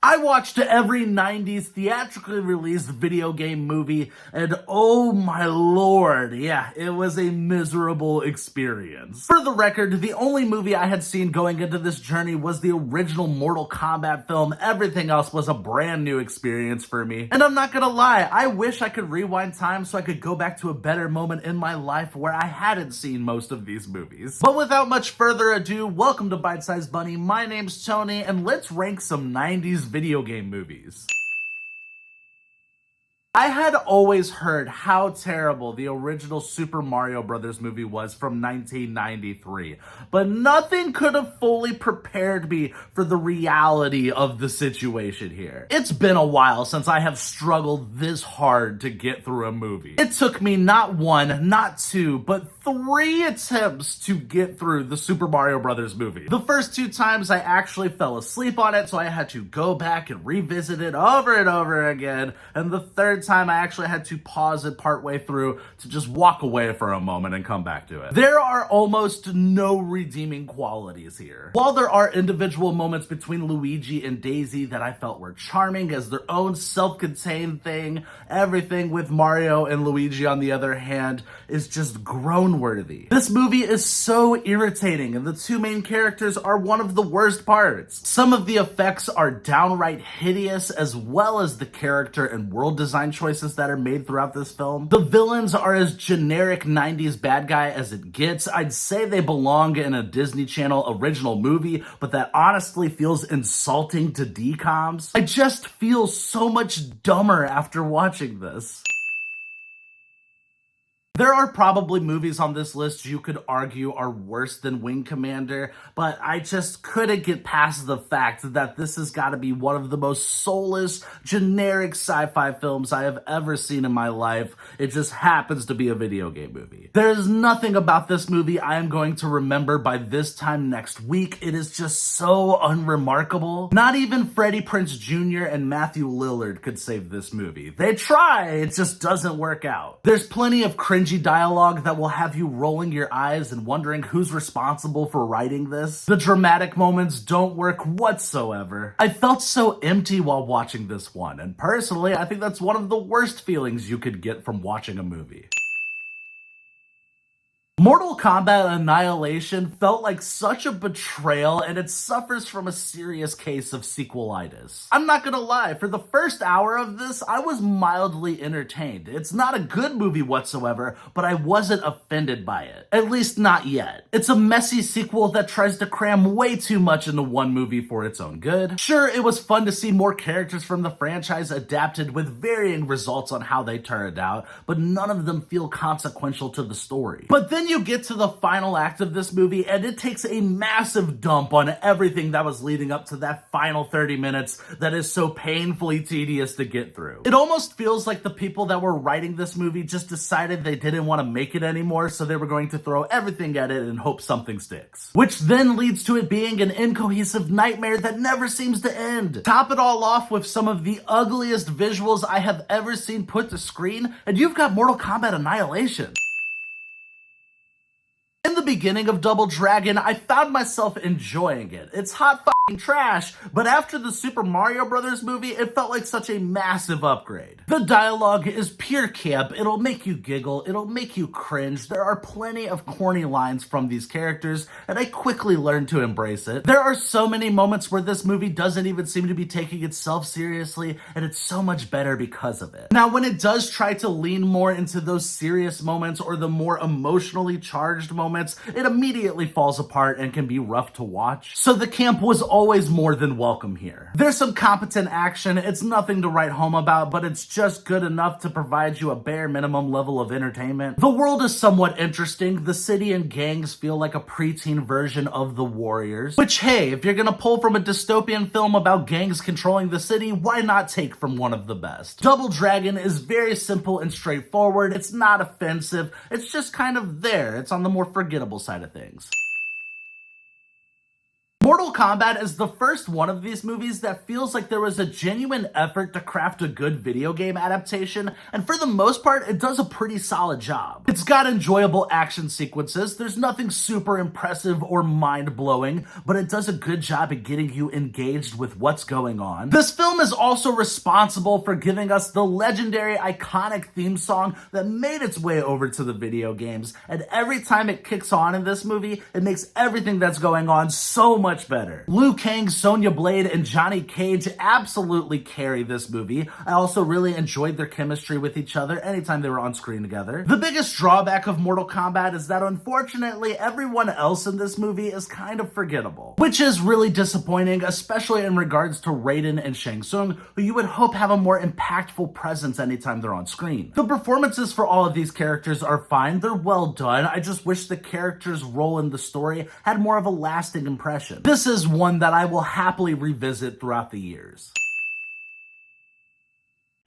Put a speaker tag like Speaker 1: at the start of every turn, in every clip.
Speaker 1: I watched every 90s theatrically released video game movie, and oh my lord, yeah, it was a miserable experience. For the record, the only movie I had seen going into this journey was the original Mortal Kombat film. Everything else was a brand new experience for me. And I'm not gonna lie, I wish I could rewind time so I could go back to a better moment in my life where I hadn't seen most of these movies. But without much further ado, welcome to Bite Size Bunny. My name's Tony, and let's rank some 90s video game movies. I had always heard how terrible the original Super Mario Bros. Movie was from 1993, but nothing could have fully prepared me for the reality of the situation here. It's been a while since I have struggled this hard to get through a movie. It took me not one, not two, but 3 attempts to get through the Super Mario Bros. Movie. The first 2 times I actually fell asleep on it, so I had to go back and revisit it over and over again, and the third time I actually had to pause it partway through to just walk away for a moment and come back to it. There are almost no redeeming qualities here. While there are individual moments between Luigi and Daisy that I felt were charming as their own self-contained thing, everything with Mario and Luigi on the other hand is just groan-worthy. This movie is so irritating, and the 2 main characters are one of the worst parts. Some of the effects are downright hideous, as well as the character and world design choices that are made throughout this film. The villains are as generic 90s bad guy as it gets. I'd say they belong in a Disney Channel original movie, but that honestly feels insulting to DCOMs. I just feel so much dumber after watching this. There are probably movies on this list you could argue are worse than Wing Commander, but I just couldn't get past the fact that this has got to be one of the most soulless, generic sci-fi films I have ever seen in my life. It just happens to be a video game movie. There's nothing about this movie I am going to remember by this time next week. It is just so unremarkable. Not even Freddie Prinze Jr. and Matthew Lillard could save this movie. They try, it just doesn't work out. There's plenty of cringy dialogue that will have you rolling your eyes and wondering who's responsible for writing this. The dramatic moments don't work whatsoever. I felt so empty while watching this one, and personally, I think that's one of the worst feelings you could get from watching a movie. Mortal Kombat Annihilation felt like such a betrayal, and it suffers from a serious case of sequelitis. I'm not gonna lie, for the first hour of this, I was mildly entertained. It's not a good movie whatsoever, but I wasn't offended by it. At least not yet. It's a messy sequel that tries to cram way too much into one movie for its own good. Sure, it was fun to see more characters from the franchise adapted with varying results on how they turned out, but none of them feel consequential to the story. But then you get to the final act of this movie, and it takes a massive dump on everything that was leading up to that final 30 minutes that is so painfully tedious to get through. It almost feels like the people that were writing this movie just decided they didn't want to make it anymore, so they were going to throw everything at it and hope something sticks. Which then leads to it being an incohesive nightmare that never seems to end. Top it all off with some of the ugliest visuals I have ever seen put to screen, and you've got Mortal Kombat Annihilation. In the beginning of Double Dragon, I found myself enjoying it. It's hot f***ing trash, but after the Super Mario Bros. Movie, it felt like such a massive upgrade. The dialogue is pure camp. It'll make you giggle. It'll make you cringe. There are plenty of corny lines from these characters, and I quickly learned to embrace it. There are so many moments where this movie doesn't even seem to be taking itself seriously, and it's so much better because of it. Now, when it does try to lean more into those serious moments or the more emotionally charged moments, it immediately falls apart and can be rough to watch. So the camp was always more than welcome here. There's some competent action. It's nothing to write home about, but it's just good enough to provide you a bare minimum level of entertainment. The world is somewhat interesting. The city and gangs feel like a preteen version of the Warriors, which, hey, if you're gonna pull from a dystopian film about gangs controlling the city, why not take from one of the best? Double Dragon is very simple and straightforward. It's not offensive. It's just kind of there. It's on the more forgettable side of things. Mortal Kombat is the first one of these movies that feels like there was a genuine effort to craft a good video game adaptation, and for the most part, it does a pretty solid job. It's got enjoyable action sequences, there's nothing super impressive or mind-blowing, but it does a good job at getting you engaged with what's going on. This film is also responsible for giving us the legendary iconic theme song that made its way over to the video games, and every time it kicks on in this movie, it makes everything that's going on so much better. Liu Kang, Sonya Blade, and Johnny Cage absolutely carry this movie. I also really enjoyed their chemistry with each other anytime they were on screen together. The biggest drawback of Mortal Kombat is that unfortunately everyone else in this movie is kind of forgettable, which is really disappointing, especially in regards to Raiden and Shang Tsung, who you would hope have a more impactful presence anytime they're on screen. The performances for all of these characters are fine, they're well done, I just wish the character's role in the story had more of a lasting impression. This is one that I will happily revisit throughout the years.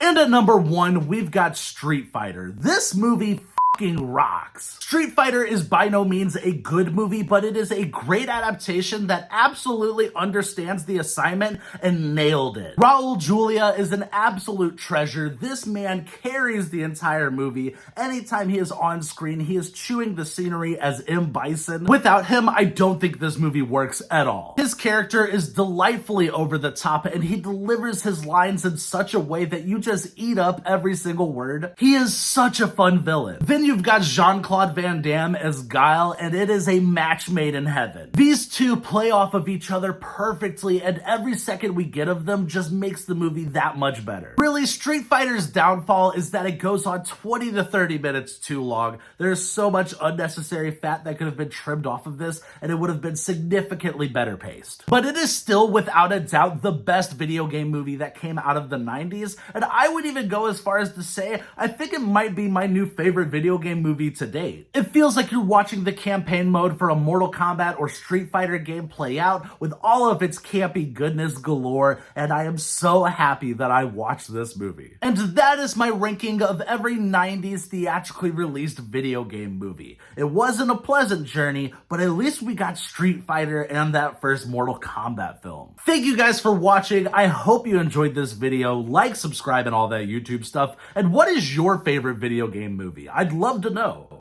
Speaker 1: And at number 1, we've got Street Fighter. This movie rocks. Street Fighter is by no means a good movie, but it is a great adaptation that absolutely understands the assignment and nailed it. Raul Julia is an absolute treasure. This man carries the entire movie. Anytime he is on screen, he is chewing the scenery as M. Bison. Without him, I don't think this movie works at all. His character is delightfully over the top, and he delivers his lines in such a way that you just eat up every single word. He is such a fun villain. Then you've got Jean-Claude Van Damme as Guile, and it is a match made in heaven. These two play off of each other perfectly, and every second we get of them just makes the movie that much better. Really, Street Fighter's downfall is that it goes on 20 to 30 minutes too long. There's so much unnecessary fat that could have been trimmed off of this, and it would have been significantly better paced. But it is still, without a doubt, the best video game movie that came out of the 90s, and I would even go as far as to say, I think it might be my new favorite video game movie to date. It feels like you're watching the campaign mode for a Mortal Kombat or Street Fighter game play out with all of its campy goodness galore, and I am so happy that I watched this movie. And that is my ranking of every 90s theatrically released video game movie. It wasn't a pleasant journey, but at least we got Street Fighter and that first Mortal Kombat film. Thank you guys for watching. I hope you enjoyed this video. Like, subscribe, and all that YouTube stuff. And what is your favorite video game movie? I'd love to know.